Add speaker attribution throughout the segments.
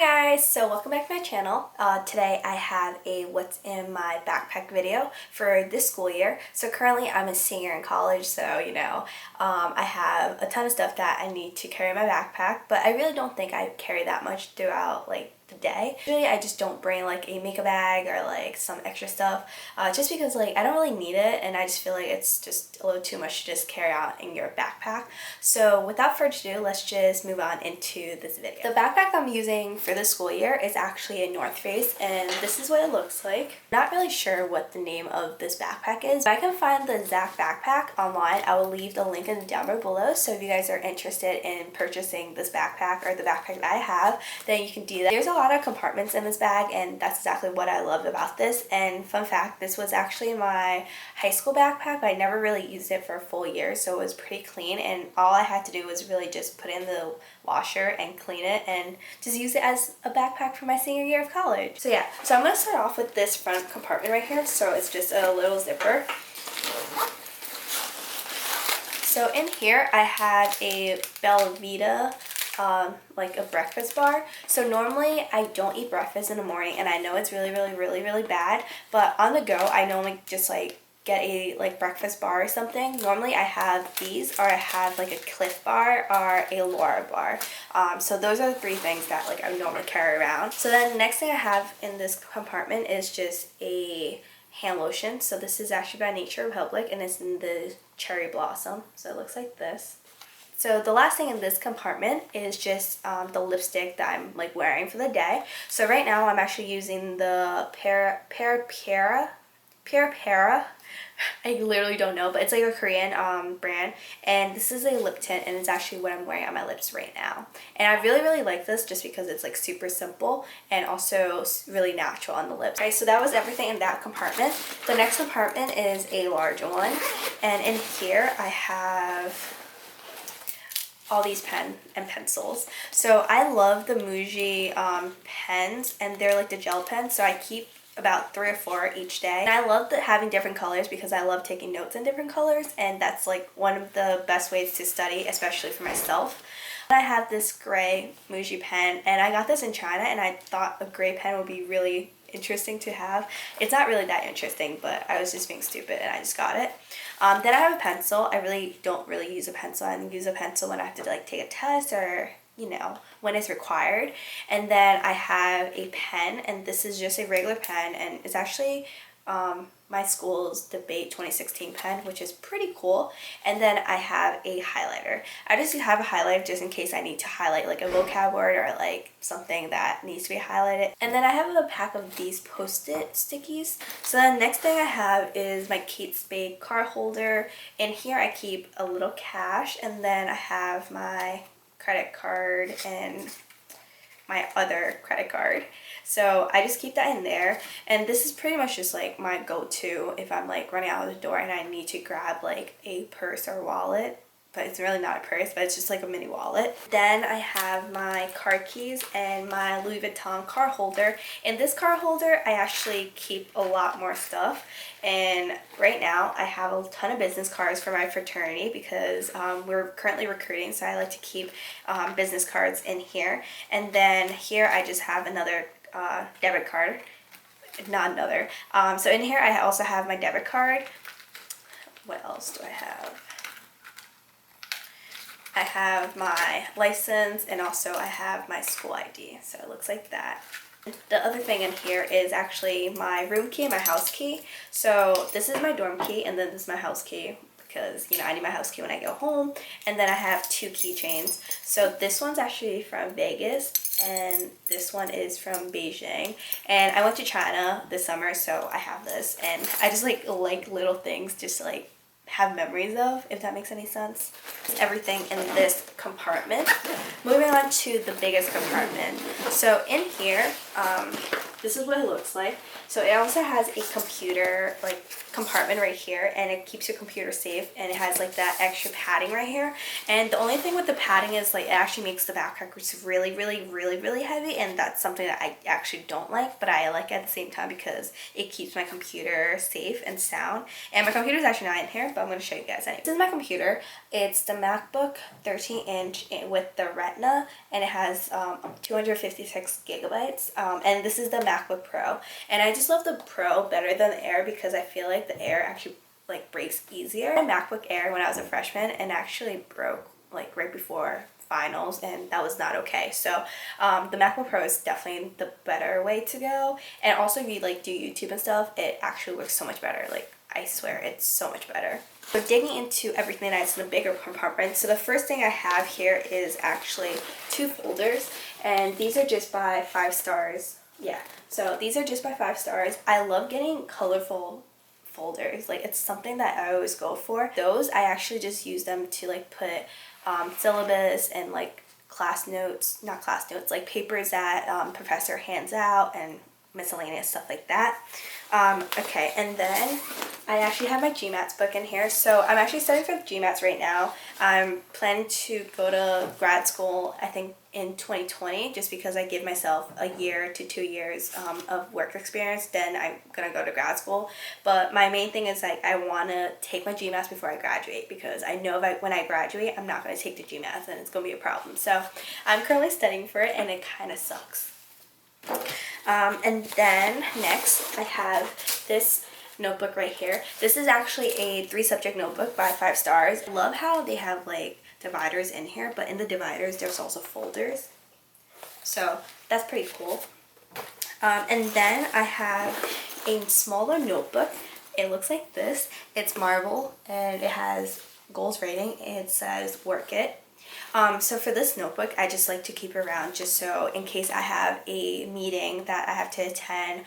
Speaker 1: guys, so welcome back to my channel. Today I have a what's in my backpack video for this school year. So currently I'm a senior in college, so I have a ton of stuff that I need to carry in my backpack, but I really don't think I carry that much throughout the day. Usually I just don't bring a makeup bag or some extra stuff just because I don't really need it, and I just feel like it's just a little too much to just carry out in your backpack. So without further ado, let's just move on into this video. The backpack I'm using for the school year is actually a North Face, and this is what it looks like. Not really sure what the name of this backpack is, but I can find the exact backpack online. I will leave the link in the down bar below, so if you guys are interested in purchasing this backpack or the backpack that I have, then you can do that. There's a lot of compartments in this bag, and that's exactly what I loved about this. And fun fact, this was actually my high school backpack, but I never really used it for a full year, so it was pretty clean, and all I had to do was really just put it in the washer and clean it and just use it as a backpack for my senior year of college. So yeah, so I'm going to start off with this front compartment right here. So it's just a little zipper. So in here I have a Belvita a breakfast bar. So normally I don't eat breakfast in the morning, and I know it's really bad, but on the go I normally just get a breakfast bar or something. Normally I have these, or I have a Cliff bar or a Laura bar. So those are the three things that I normally carry around. So then the next thing I have in this compartment is just a hand lotion. So this is actually by Nature Republic, and it's in the Cherry Blossom. So it looks like this. So the last thing in this compartment is just the lipstick that I'm wearing for the day. So right now I'm actually using the Para. I literally don't know, but it's a Korean brand, and this is a lip tint, and it's actually what I'm wearing on my lips right now. And I really like this just because it's super simple and also really natural on the lips. Okay, so that was everything in that compartment. The next compartment is a large one, and in here I have all these pen and pencils. So I love the Muji pens, and they're the gel pens, so I keep about 3 or 4 each day. And I love having different colors because I love taking notes in different colors, and that's one of the best ways to study, especially for myself. And I have this gray Muji pen, and I got this in China, and I thought a gray pen would be really interesting to have. It's not really that interesting, but I was just being stupid and I just got it. Then I have a pencil. I don't really use a pencil. I use a pencil when I have to take a test, or when it's required. And then I have a pen, and this is just a regular pen, and it's actually my school's Debate 2016 pen, which is pretty cool. And then I have a highlighter. I just have a highlighter just in case I need to highlight a vocab word or something that needs to be highlighted. And then I have a pack of these Post-it stickies. So the next thing I have is my Kate Spade card holder. In here I keep a little cash, and then I have my credit card and my other credit card. So I just keep that in there, and this is pretty much just my go-to if I'm running out of the door and I need to grab a purse or wallet. But it's really not a purse, but it's just a mini wallet. Then I have my card keys and my Louis Vuitton card holder. In this card holder, I actually keep a lot more stuff. And right now, I have a ton of business cards for my fraternity because we're currently recruiting, so I like to keep business cards in here. And then here, I just have another debit card. Not another. So in here, I also have my debit card. What else do I have? I have my license, and also I have my school ID, so it looks like that. The other thing in here is actually my room key and my house key. So this is my dorm key, and then this is my house key because I need my house key when I go home. And then I have 2 keychains. So this one's actually from Vegas, and this one is from Beijing. And I went to China this summer, so I have this, and I just like little things just to have memories of, if that makes any sense. Everything in this compartment. Moving on to the biggest compartment. So in here, this is what it looks like. So it also has a computer like compartment right here, and it keeps your computer safe, and it has like that extra padding right here. And the only thing with the padding is like it actually makes the backpack really heavy, and that's something that I actually don't like, but I like it at the same time because it keeps my computer safe and sound. And my computer is actually not in here, but I'm going to show you guys anyway. This is my computer. It's the MacBook 13-inch with the Retina, and it has 256 gigabytes. And this is the MacBook Pro, and I just love the Pro better than the Air because I feel like the Air actually like breaks easier. My MacBook Air when I was a freshman and actually broke like right before finals, and that was not okay. So the MacBook Pro is definitely the better way to go. And also if you like do YouTube and stuff, it actually works so much better. Like I swear it's so much better. So digging into everything that's in the bigger compartment. So the first thing I have here is actually 2 folders, and these are just by 5 stars. Yeah, so these are just by 5 stars. I love getting colorful folders. Like it's something that I always go for. Those I actually just use them to like put syllabus and like class notes, not class notes, like papers that professor hands out and miscellaneous stuff like that. Okay, and then I actually have my GMATs book in here. So I'm actually studying for the GMATs right now. I'm planning to go to grad school, I think in 2020, just because I give myself a year to 2 years of work experience, then I'm gonna go to grad school. But my main thing is like I want to take my GMATs before I graduate, because I know when I graduate I'm not going to take the GMATs and it's going to be a problem. So I'm currently studying for it, and it kind of sucks. And then next I have this notebook right here. This is actually a 3-subject notebook by 5 stars. I love how they have like dividers in here, but in the dividers there's also folders, so that's pretty cool. And then I have a smaller notebook. It looks like this. It's marble and it has goals rating. It says work it. So for this notebook, I just like to keep it around just so in case I have a meeting that I have to attend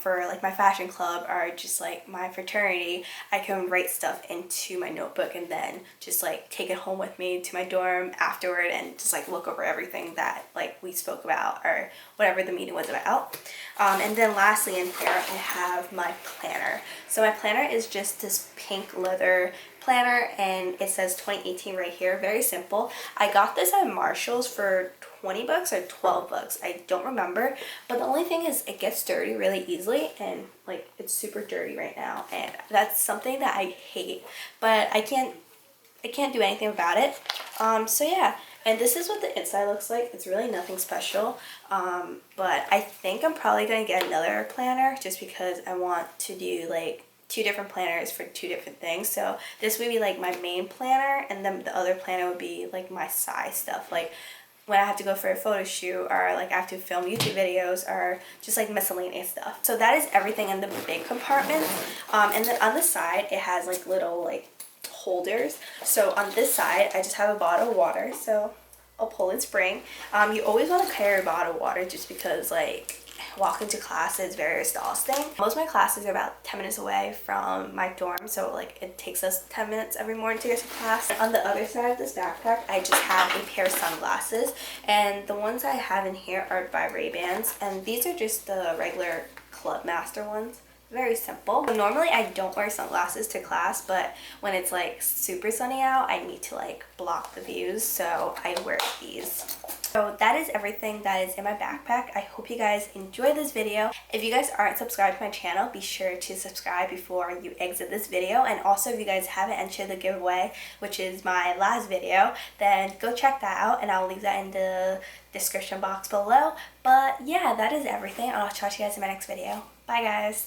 Speaker 1: for like my fashion club or just like my fraternity, I can write stuff into my notebook and then just like take it home with me to my dorm afterward and just like look over everything that like we spoke about or whatever the meeting was about. And then lastly in here, I have my planner. So my planner is just this pink leather planner, and it says 2018 right here. Very simple. I got this at Marshall's for 20 bucks or 12 bucks. I don't remember, but the only thing is it gets dirty really easily, and like it's super dirty right now, and that's something that I hate, but I can't do anything about it. So yeah, and this is what the inside looks like. It's really nothing special, but I think I'm probably gonna get another planner just because I want to do like 2 different planners for 2 different things. So this would be like my main planner, and then the other planner would be like my side stuff, like when I have to go for a photo shoot or like I have to film YouTube videos or just like miscellaneous stuff. So that is everything in the big compartment. And then on the side it has like little like holders. So on this side I just have a bottle of water, so I'll pull and spring. You always want to carry a bottle of water just because like walking to class is very exhausting. Most of my classes are about 10 minutes away from my dorm, so like it takes us 10 minutes every morning to get to class. On the other side of this backpack I just have a pair of sunglasses, and the ones I have in here are by Ray-Bans, and these are just the regular Club Master ones. Very simple. Normally I don't wear sunglasses to class, but when it's like super sunny out I need to like block the views, so I wear these. So that is everything that is in my backpack. I hope you guys enjoyed this video. If you guys aren't subscribed to my channel, be sure to subscribe before you exit this video. And also if you guys haven't entered the giveaway, which is my last video, then go check that out and I'll leave that in the description box below. But yeah, that is everything. I'll talk to you guys in my next video. Bye guys.